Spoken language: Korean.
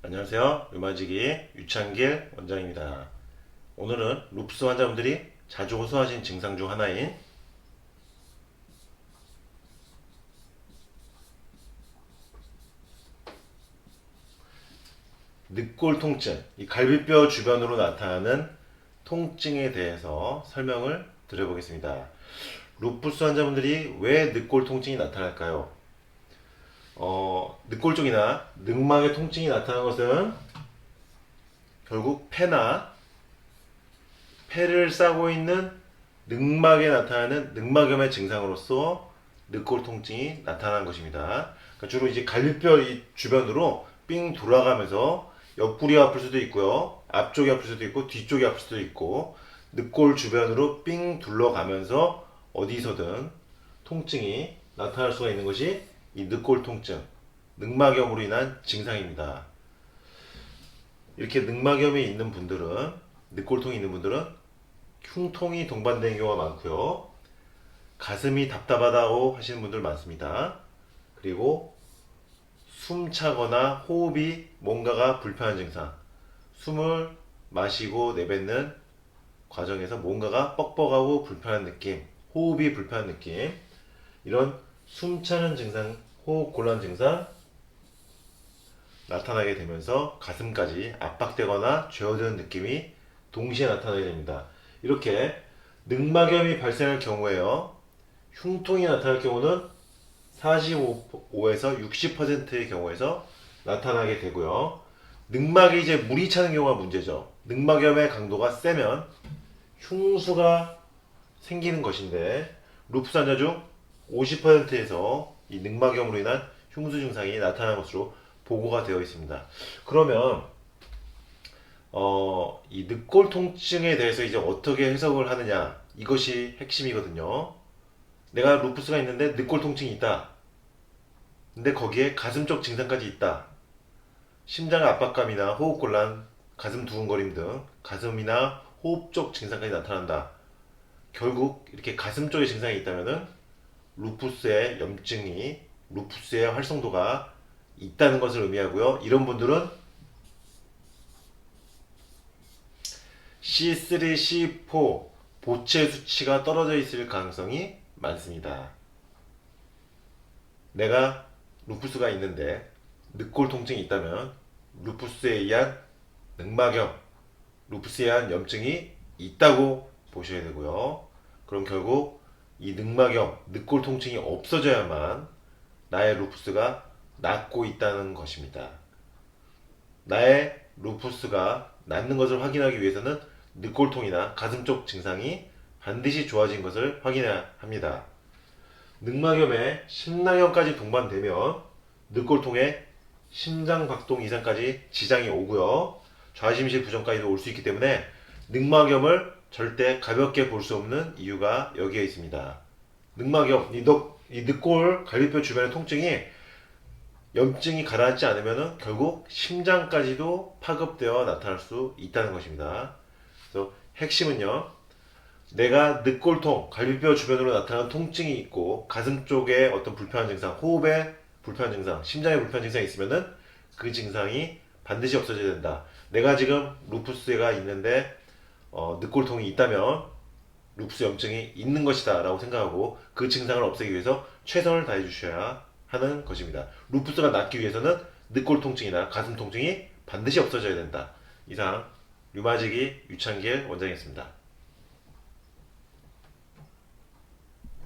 안녕하세요. 류마지기 유창길 원장입니다. 오늘은 루푸스 환자분들이 자주 호소하신 증상 중 하나인 늑골 통증, 이 갈비뼈 주변으로 나타나는 통증에 대해서 설명을 드려보겠습니다. 루푸스 환자분들이 왜 늑골 통증이 나타날까요? 늑골 쪽이나 늑막의 통증이 나타나는 것은 결국 폐를 싸고 있는 늑막에 나타나는 늑막염의 증상으로서 늑골 통증이 나타나는 것입니다. 그러니까 주로 이제 갈비뼈 이 주변으로 삥 돌아가면서 옆구리가 아플 수도 있고요, 앞쪽이 아플 수도 있고, 뒤쪽이 아플 수도 있고, 늑골 주변으로 삥 둘러가면서 어디서든 통증이 나타날 수가 있는 것이 이 늑골 통증, 늑막염으로 인한 증상입니다. 이렇게 늑막염이 있는 분들은, 늑골통이 있는 분들은 흉통이 동반되는 경우가 많고요. 가슴이 답답하다고 하시는 분들 많습니다. 그리고 숨 차거나 호흡이 뭔가가 불편한 증상, 숨을 마시고 내뱉는 과정에서 뭔가가 뻑뻑하고 불편한 느낌, 호흡이 불편한 느낌, 이런 숨 차는 증상, 호흡 곤란 증상 나타나게 되면서 가슴까지 압박되거나 쥐어드는 느낌이 동시에 나타나게 됩니다. 이렇게 늑막염이 발생할 경우에요, 흉통이 나타날 경우는 45에서 60%의 경우에서 나타나게 되고요. 늑막에 이제 물이 차는 경우가 문제죠. 늑막염의 강도가 세면 흉수가 생기는 것인데, 루푸스 환자 중 50%에서 이 늑막염으로 인한 흉수 증상이 나타나는 것으로 보고가 되어 있습니다. 그러면 이 늑골 통증에 대해서 이제 어떻게 해석을 하느냐, 이것이 핵심이거든요. 내가 루푸스가 있는데 늑골 통증이 있다. 근데 거기에 가슴 쪽 증상까지 있다. 심장 압박감이나 호흡곤란, 가슴 두근거림 등 가슴이나 호흡 쪽 증상까지 나타난다. 결국 이렇게 가슴 쪽에 증상이 있다면은 루푸스의 염증이, 루푸스의 활성도가 있다는 것을 의미하고요. 이런 분들은 C3, C4 보체 수치가 떨어져 있을 가능성이 많습니다. 내가 루푸스가 있는데 늑골 통증이 있다면 루푸스에 의한 늑막염, 루푸스에 의한 염증이 있다고 보셔야 되고요. 그럼 결국 이 늑막염, 늑골 통증이 없어져야만 나의 루푸스가 낫고 있다는 것입니다. 나의 루푸스가 낫는 것을 확인하기 위해서는 늑골통이나 가슴 쪽 증상이 반드시 좋아진 것을 확인해야 합니다. 늑막염에 심낭염까지 동반되면 늑골통에 심장박동 이상까지 지장이 오고요, 좌심실 부종까지도 올 수 있기 때문에 늑막염을 절대 가볍게 볼 수 없는 이유가 여기에 있습니다. 늑막염, 이 늑골 갈비뼈 주변의 통증이, 염증이 가라앉지 않으면 결국 심장까지도 파급되어 나타날 수 있다는 것입니다. 그래서 핵심은요, 내가 늑골통, 갈비뼈 주변으로 나타나는 통증이 있고 가슴 쪽에 어떤 불편한 증상, 호흡에 불편한 증상, 심장에 불편한 증상이 있으면은 그 증상이 반드시 없어져야 된다. 내가 지금 루푸스가 있는데 늑골통이 있다면 루푸스 염증이 있는 것이다 라고 생각하고 그 증상을 없애기 위해서 최선을 다해 주셔야 하는 것입니다. 루푸스가 낫기 위해서는 늑골 통증이나 가슴 통증이 반드시 없어져야 된다. 이상 류마지기 유창길 원장이었습니다.